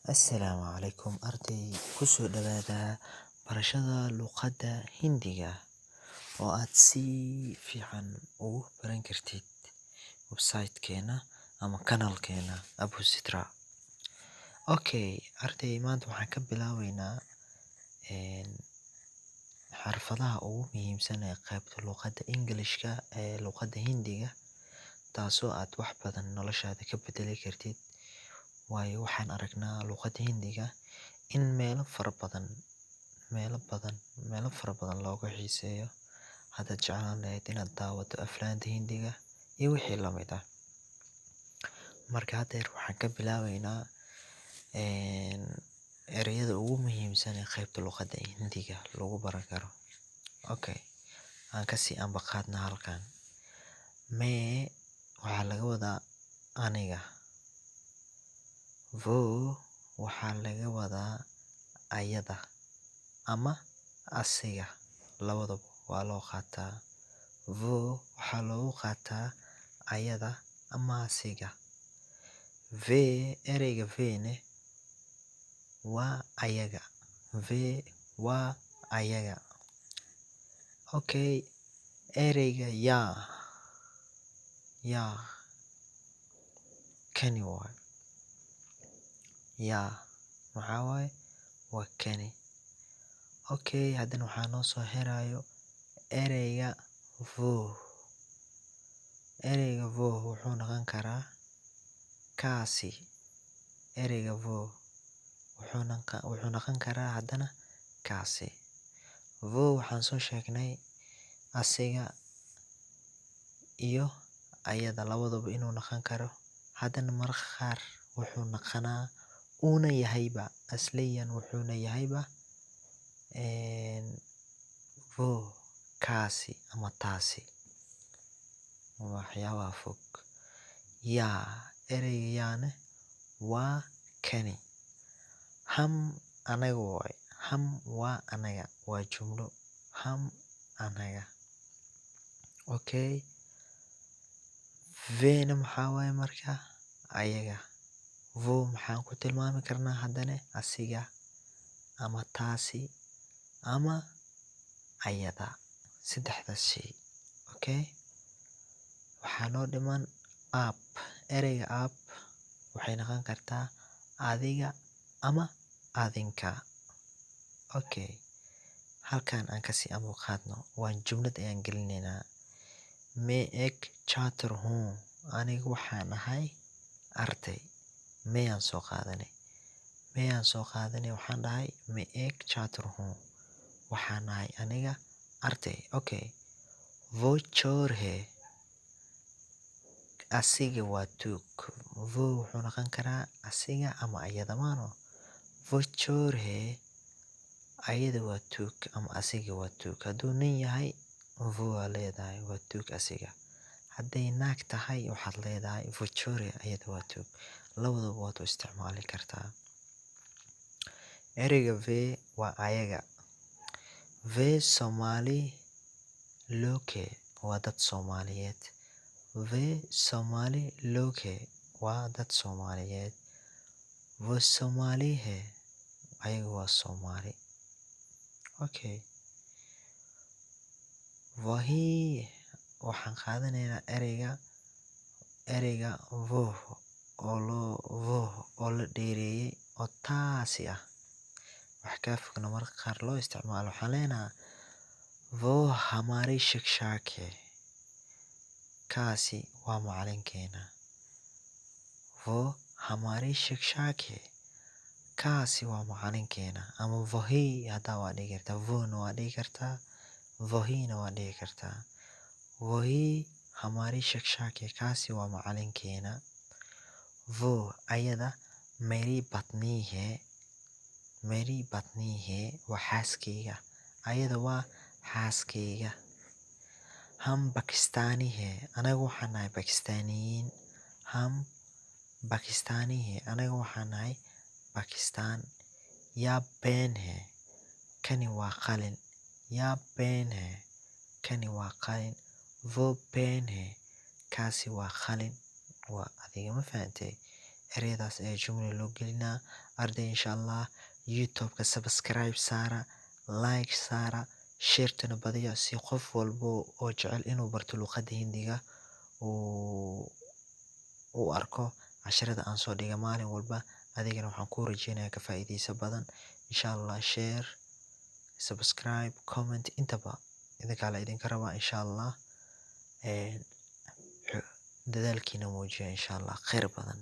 Assalaamu calaykum arday ku soo dhawaada barashada luqadda Hindiga oo aad si fiican ugu baran kartid website-keena ama kanaalkeena Abusitra. Okay, arday maanta waxaan ka bilaabeynaa xirfadaha ugu muhiimsan ee qaybta luqadda Englishka ee luqadda Hindiga, taasoo aad wax badan noloshaada ka bedeli kartid. Waayo waxaan aragnaa luqadda Hindiga in meelo fara badan looga xiiseeyo. Haddaad jeclaan lahayd inaad daawato aflaanta Hindiga iyo wixii la mid ah. Marka haddeer waxaan ka bilaabeynaa ereyada ugu muhiimsan ee qaybta luqadda Hindiga lagu baran karo. Okay, aan kasii ambaqaadna halkan. Mee waxaa laga wadaa aniga. Wo waxaa laga wadaa ayada ama asiga, labadaba waa loo qaataa. Wo waxaa loogu qaataa ayada ama asiga. Ereyga ne waa ayaga. Waa ayaga. Okay, ereyga yaa kani waay. Maxaa waaye? Waa kani. Okay, haddana waxaa noo soo herayo ereyga wo. Ereyga wo wuxuu noqon karaa kaasi. Ereyga wo wuxuu noqon karaa haddana kaasi. Wo waxaan soo sheegnay asiga iyo ayada labadaba inuu noqon karo. Haddana mararka qaar wuxuu noqonaa uuna yahayba asliyan wuxuuna yahayba wo kaasi ama taasi. Waxyaabaha fog. Ereyga waa kani. Anaga waay. Waa anaga. Waa jumlo. Anaga. Okay. Na maxaa waaye markaa? Ayaga. Wo maxaan ku tilmaami karnaa haddana asiga ama taasi ama ayada. Saddexdaas shay. Okay. Waxaa noo dhiman ereyga waxay noqon kartaa adiga ama adinka. Okay. Halkaan aan kasii ambaqaadno. Waan jumlad ayaan gelinaynaa. Mee ek chhatar hoon. Aniga waxaan ahay arday. Mee aan soo qaadanay. Waxaan dhahay mee ek chhatar hoon. Waxaan ahay aniga arday. Okay. Wo chor hai. Asiga waa tuug. Wo wuxuu noqon karaa asiga ama ayada maano. Wo chor hai. Ayada waa tuug ama asiga waa tuug. Hadduu nin yahay wo waa leedahay waa tuug asiga. Hadday naag tahay waxaad leedahay wo chor hai ayada waa tuug. Labadaba waad u isticmaali kartaa. Ereyga waa ayaga. Somali loge waa dad Soomaaliyeed. Somali loge waa dad Soomaaliyeed. Wo Somali hai. Ayaga waa Soomaali. Okay. Waxaan qaadanaynaa ereyga wo oo la dheereeyay oo taasi ah. Wax ka fogna mararka qaar loo isticmaalo. Waxaan leenahay wo hamari shikshak hai. Kaasi waa macalinkeena. Wo hamari shikshak hai. Kaasi waa macalinkeena. Ama wohi hadda waa dhigi kartaa. Wo-na waa dhigi kartaa. Wohi-na waa dhigi kartaa. Wohi hamari shikshak hai. Kaasi waa macalinkeena. Wo ayada meri patni hai. Meri patni hai waa xaaskeyga. Ayada waa xaaskeyga. Pakistani hai. Anaga waxaan nahay Pakistaniyiin. Pakistani hai. Anaga waxaan nahay Pakistan. Pen hai. Kani waa qalin. Pen hai. Kani waa qalin. Wo pen hai. Kaasi waa qalin. Waa adiga ma fahantay? ereyadaas ayaa jumla loo gelinaa. Arday insha allah youtube-ka subscribe saara, like saara, sharetana badiya si qof walbo oo jecel inuu barto luqadda hindiga uu arko casharada aan soo dhiga maalin walba. Adigana waxaan kuu rajeynayaa ka faa'iidayso badan. Insha allah share, subscribe, comment intaba idinkaa la idinka rabaa insha allah. dadaalkiina muujiya insha allah khayr badan.